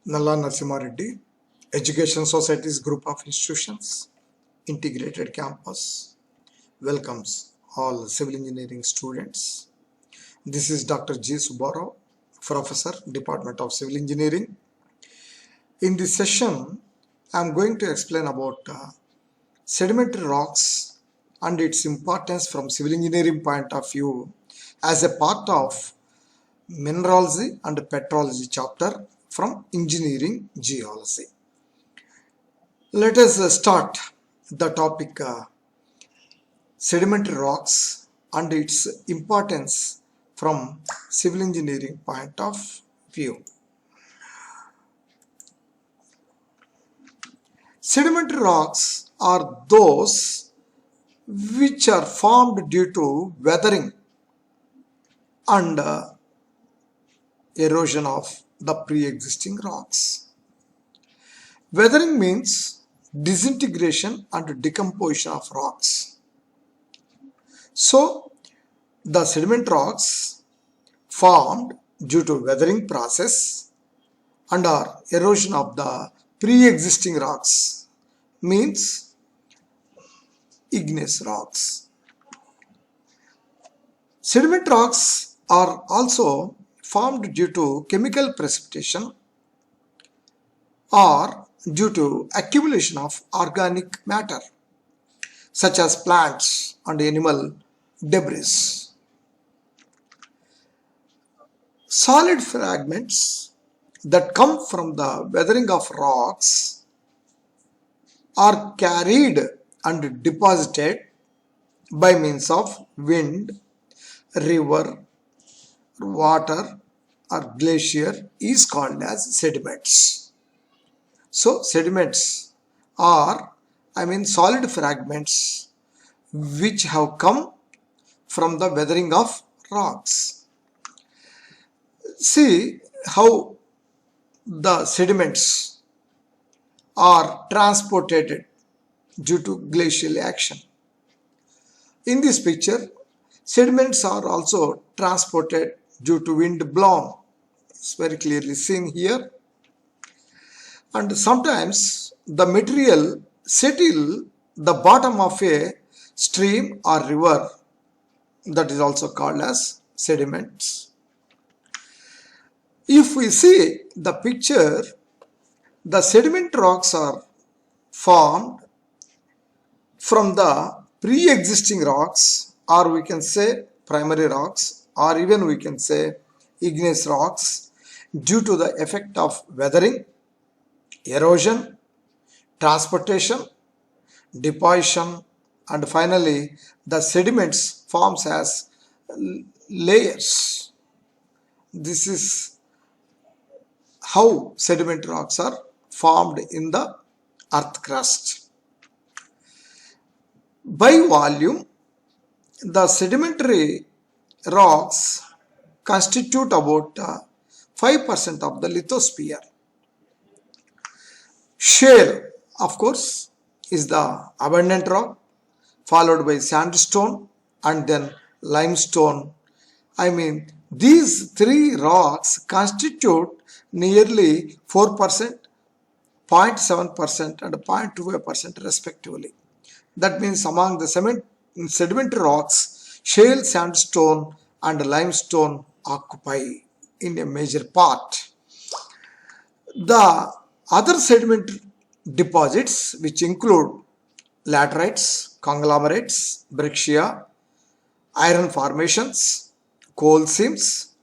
Nalla Narasimha Reddy, Education Society's group of institutions, integrated campus, welcomes all civil engineering students. This is Dr. G. Subbarao, Professor, Department of Civil Engineering. In this session, I am going to explain about sedimentary rocks and its importance from civil engineering point of view as a part of mineralogy and petrology chapter from engineering geology. Let us start the topic sedimentary rocks and its importance from civil engineering point of view. Sedimentary rocks are those which are formed due to weathering and erosion of the pre-existing rocks. Weathering means disintegration and decomposition of rocks. So, the sediment rocks formed due to weathering process and or erosion of the pre-existing rocks means igneous rocks. Sediment rocks are also formed due to chemical precipitation or due to accumulation of organic matter such as plants and animal debris. Solid fragments that come from the weathering of rocks are carried and deposited by means of wind, river, water or glacier is called as sediments. So sediments are solid fragments which have come from the weathering of rocks. See how the sediments are transported due to glacial action. In this picture, sediments are also transported due to wind blown. It's very clearly seen here. And sometimes the material settle the bottom of a stream or river, that is also called as sediments. If we see the picture, the sediment rocks are formed from the pre-existing rocks, or we can say primary rocks, or even we can say igneous rocks due to the effect of weathering, erosion, transportation, deposition, and finally the sediments forms as layers. This is how sediment rocks are formed in the earth crust. By volume, the sedimentary rocks constitute about 5% of the lithosphere. Shale, of course, is the abundant rock, followed by sandstone and then limestone. These three rocks constitute nearly 4%, 0.7% and 0.25% respectively. That means among the sedimentary rocks, shale, sandstone and limestone occupy in a major part. The other sediment deposits, which include laterites, conglomerates, breccia, iron formations, coal seams,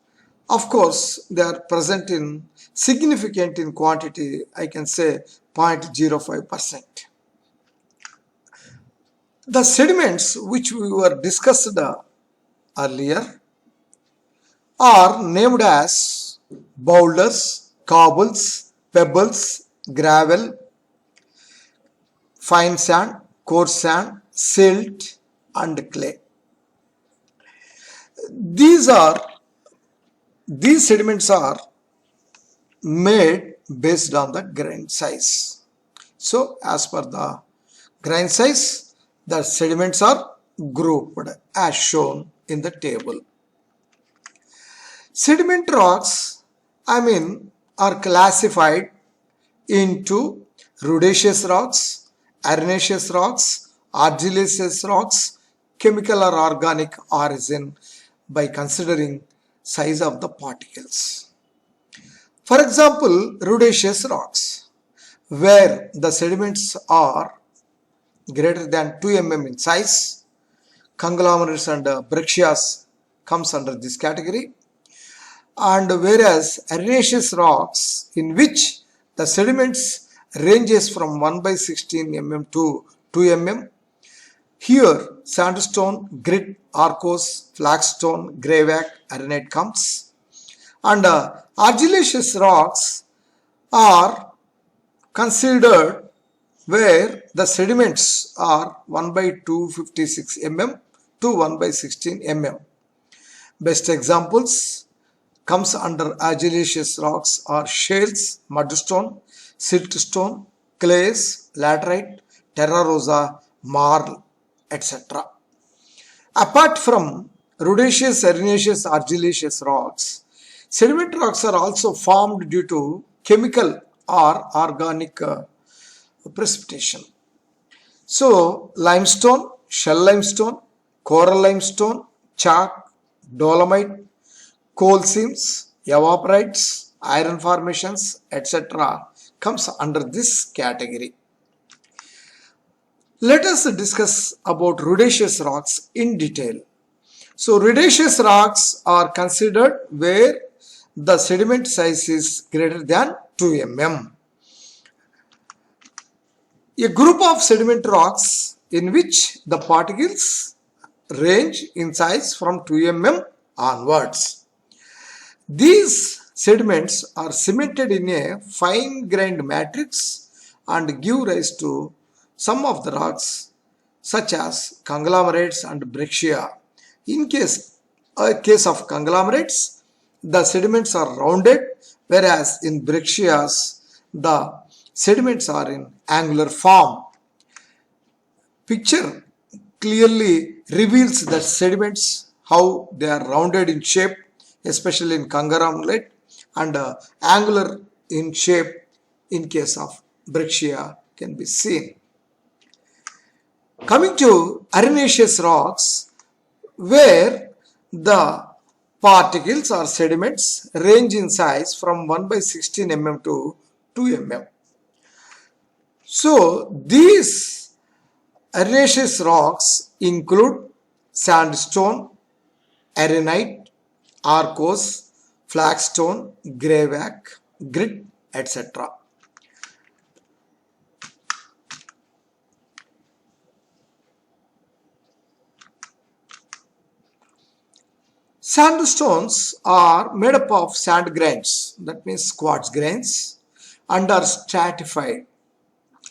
of course they are present in significant in quantity, I can say 0.05%. The sediments which we were discussed earlier are named as boulders, cobbles, pebbles, gravel, fine sand, coarse sand, silt and clay. These sediments are made based on the grain size. So as per the grain size, the sediments are grouped as shown in the table. Sediment rocks, are classified into rudiceous rocks, arenaceous rocks, argillaceous rocks, chemical or organic origin by considering size of the particles. For example, rudiceous rocks, where the sediments are greater than 2 mm in size, conglomerates and breccias comes under this category. And whereas arenaceous rocks, in which the sediments ranges from 1 by 16 mm to 2 mm, here sandstone, grit, arkose, flagstone, greywack, arenite comes. And argillaceous rocks are considered where the sediments are 1 by 256 mm to 1 by 16 mm. Best examples comes under argillaceous rocks are shales, mudstone, siltstone, clays, laterite, terra rosa, marl, etc. Apart from rudiceous, arenaceous, argillaceous rocks, sediment rocks are also formed due to chemical or organic precipitation. So, limestone, shell limestone, coral limestone, chalk, dolomite, coal seams, evaporites, iron formations, etc. comes under this category. Let us discuss about rudiceous rocks in detail. So, rudiceous rocks are considered where the sediment size is greater than 2 mm. A group of sediment rocks in which the particles range in size from 2 mm onwards. These sediments are cemented in a fine-grained matrix and give rise to some of the rocks such as conglomerates and breccia. In case of conglomerates, the sediments are rounded, whereas in breccias, the sediments are in angular form. Picture clearly reveals the sediments, how they are rounded in shape, especially in conglomerate, and angular in shape in case of breccia can be seen. Coming to arenaceous rocks, where the particles or sediments range in size from 1 by 16 mm to 2 mm. So, these arenaceous rocks include sandstone, arenite, arkose, flagstone, greywack, grit, etc. Sandstones are made up of sand grains, that means quartz grains, and are stratified.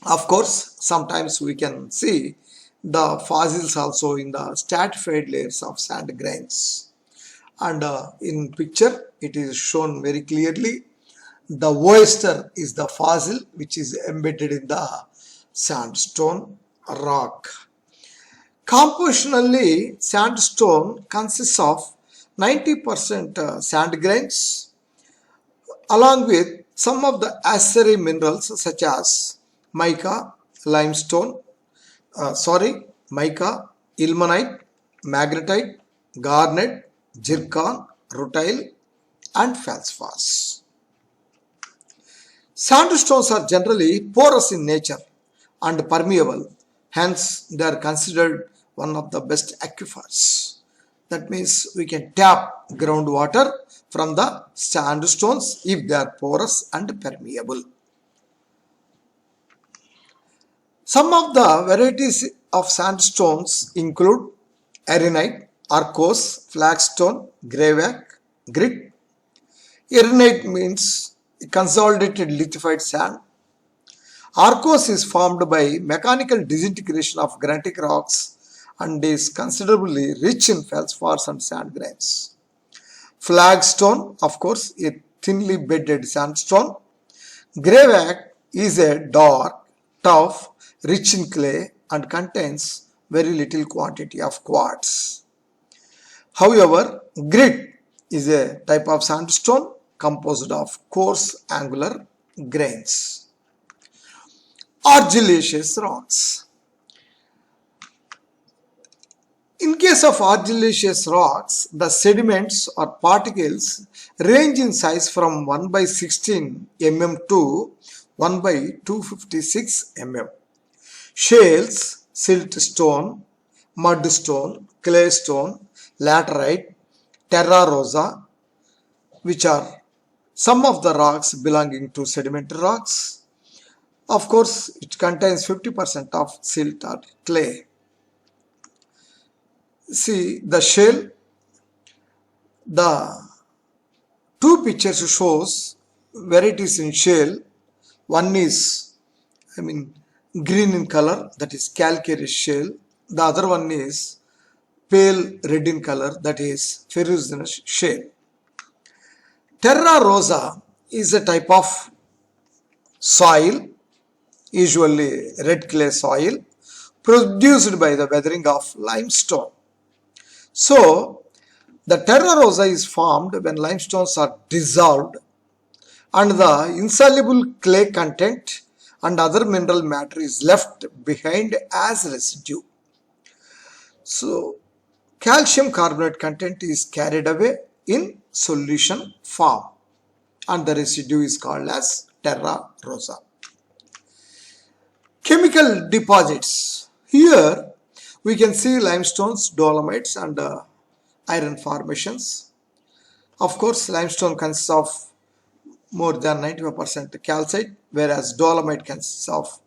Of course, sometimes we can see the fossils also in the stratified layers of sand grains. And in picture, it is shown very clearly. The oyster is the fossil which is embedded in the sandstone rock. Compositionally, sandstone consists of 90% sand grains along with some of the accessory minerals such as mica, limestone, mica, ilmenite, magnetite, garnet, zircon, rutile and feldspar. Sandstones are generally porous in nature and permeable, hence they are considered one of the best aquifers. That means we can tap groundwater from the sandstones if they are porous and permeable. Some of the varieties of sandstones include arenite, arkose, flagstone, greywack, grit. Arenite means consolidated lithified sand. Arkose is formed by mechanical disintegration of granitic rocks and is considerably rich in feldspars and sand grains. Flagstone, of course, a thinly bedded sandstone. Greywack is a dark, tough, rich in clay and contains very little quantity of quartz. However, grit is a type of sandstone composed of coarse angular grains. Argillaceous rocks. In case of argillaceous rocks, the sediments or particles range in size from 1 by 16 mm to 1 by 256 mm. Shales, siltstone, mudstone, claystone, laterite, terra rosa, which are some of the rocks belonging to sedimentary rocks. Of course, it contains 50% of silt or clay. See the shale, the two pictures shows varieties in shale. One is, green in color, that is calcareous shale. The other one is pale red in color, that is ferruginous shale. Terra rosa is a type of soil, usually red clay soil, produced by the weathering of limestone. So, the terra rosa is formed when limestones are dissolved and the insoluble clay content and other mineral matter is left behind as residue. So, calcium carbonate content is carried away in solution form and the residue is called as terra rosa. Chemical deposits. Here we can see limestones, dolomites and iron formations. Of course, limestone consists of more than 95% calcite, whereas dolomite consists of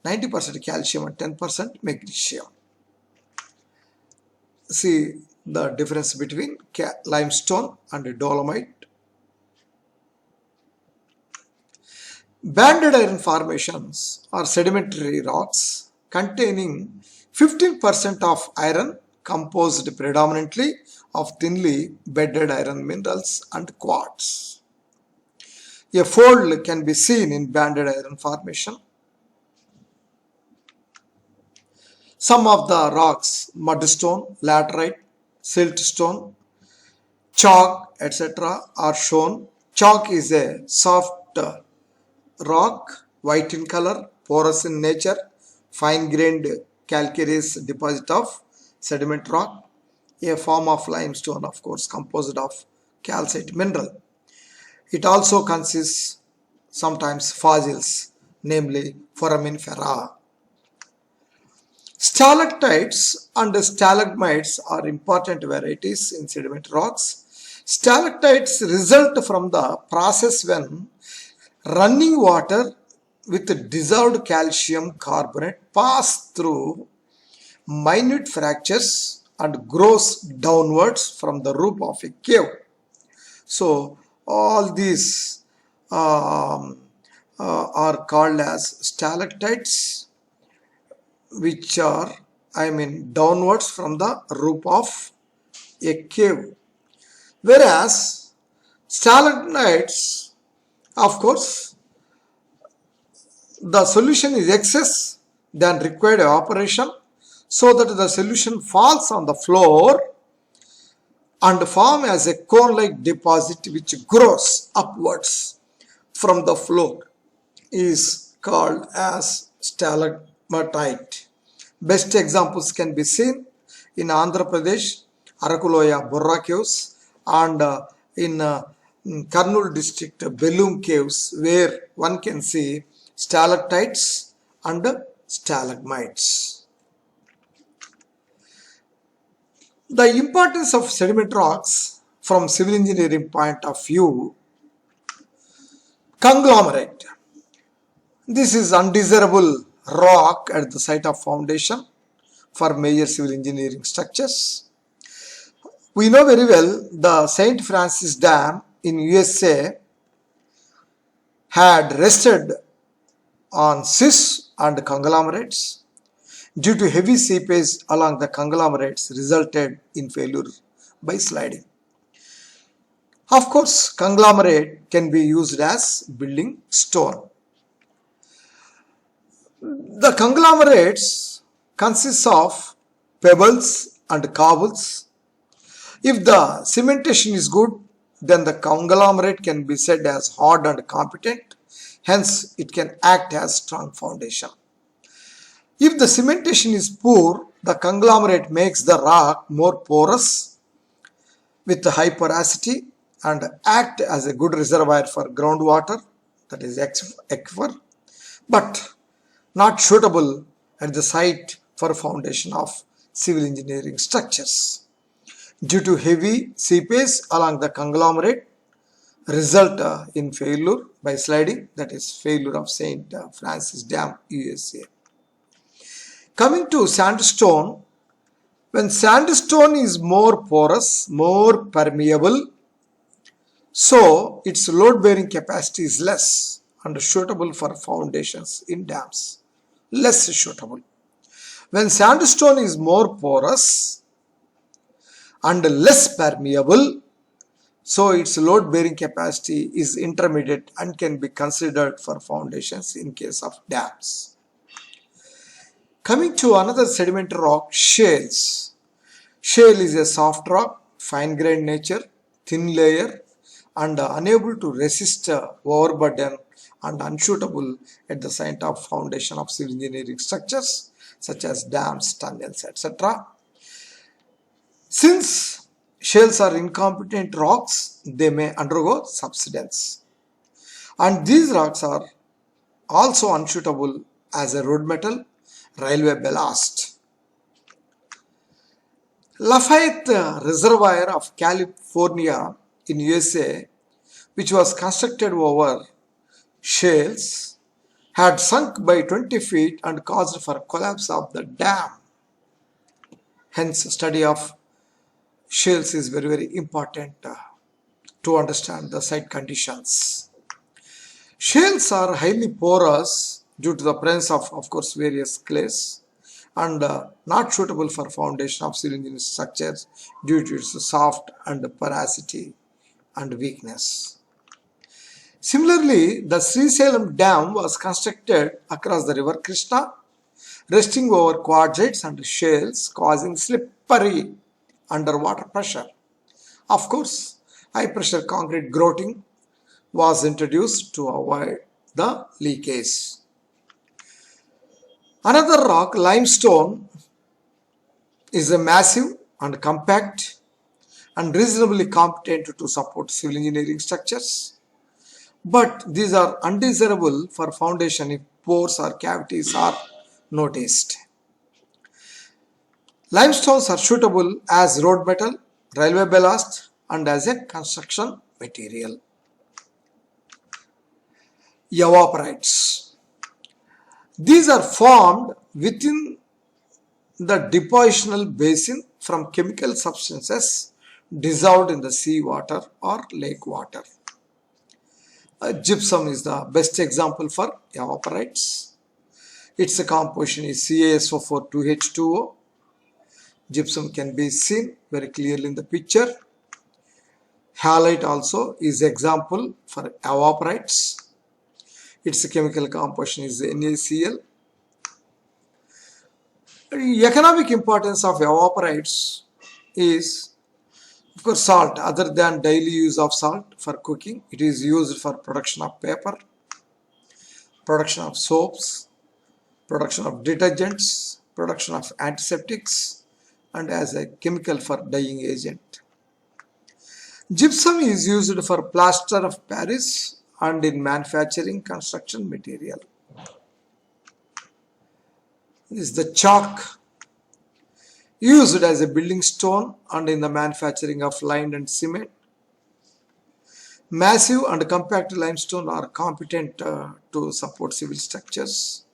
90% calcium and 10% magnesium. See the difference between limestone and dolomite. Banded iron formations are sedimentary rocks containing 15% of iron composed predominantly of thinly bedded iron minerals and quartz. A fold can be seen in banded iron formation. Some of the rocks, mudstone, laterite, siltstone, chalk, etc. are shown. Chalk is a soft rock, white in color, porous in nature, fine-grained calcareous deposit of sediment rock, a form of limestone, of course, composed of calcite mineral. It also consists sometimes fossils, namely foraminifera. Stalactites and stalagmites are important varieties in sediment rocks. Stalactites result from the process when running water with dissolved calcium carbonate pass through minute fractures and grows downwards from the roof of a cave. So all these are called as stalactites, which are downwards from the roof of a cave, whereas stalagmites, of course, the solution is excess than required evaporation, so that the solution falls on the floor and form as a cone-like deposit which grows upwards from the floor is called as stalagmite. Best examples can be seen in Andhra Pradesh, Arakuloya Burra Caves, and in Kurnool district Belum Caves, where one can see stalactites and stalagmites. The importance of sediment rocks from civil engineering point of view. Conglomerate. This is undesirable rock at the site of foundation for major civil engineering structures. We know very well the St. Francis Dam in USA had rested on schist and conglomerates. Due to heavy seepage along the conglomerates resulted in failure by sliding. Of course, conglomerate can be used as building stone. The conglomerates consist of pebbles and cobbles. If the cementation is good, then the conglomerate can be said as hard and competent. Hence, it can act as strong foundation. If the cementation is poor, the conglomerate makes the rock more porous with high porosity and act as a good reservoir for groundwater, that is aquifer, but not suitable at the site for foundation of civil engineering structures. Due to heavy seepage along the conglomerate, result in failure by sliding, that is failure of St. Francis Dam, USA. Coming to sandstone, when sandstone is more porous, more permeable, so its load bearing capacity is less and suitable for foundations in dams. Less suitable. When sandstone is more porous and less permeable, so its load bearing capacity is intermediate and can be considered for foundations in case of dams. Coming to another sedimentary rock, shales. Shale is a soft rock, fine-grained nature, thin layer, and unable to resist overburden and unsuitable at the site of foundation of civil engineering structures such as dams, tunnels, etc. Since shales are incompetent rocks, they may undergo subsidence. And these rocks are also unsuitable as a road metal, railway ballast. Lafayette Reservoir of California in USA, which was constructed over shales, had sunk by 20 feet and caused for collapse of the dam. Hence, study of shales is very, very important to understand the site conditions. Shales are highly porous due to the presence of course, various clays and not suitable for foundation of civil engineering structures due to its soft and porosity and weakness. Similarly, the Srisailam Dam was constructed across the river Krishna, resting over quartzites and shales, causing slippery underwater pressure. Of course, high pressure concrete grouting was introduced to avoid the leakage. Another rock, limestone, is a massive and compact and reasonably competent to support civil engineering structures. But these are undesirable for foundation if pores or cavities are noticed. Limestones are suitable as road metal, railway ballast, and as a construction material. Evaporites. These are formed within the depositional basin from chemical substances dissolved in the sea water or lake water. Gypsum is the best example for evaporites. Its composition is CaSO4 2H2O. Gypsum can be seen very clearly in the picture. Halite also is example for evaporites. Its chemical composition is NaCl. The economic importance of evaporites is, of course, salt. Other than daily use of salt for cooking, it is used for production of paper, production of soaps, production of detergents, production of antiseptics, and as a chemical for dyeing agent. Gypsum is used for plaster of Paris and in manufacturing construction material. This is the chalk, used as a building stone and in the manufacturing of lime and cement. Massive and compact limestone are competent to support civil structures.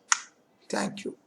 Thank you.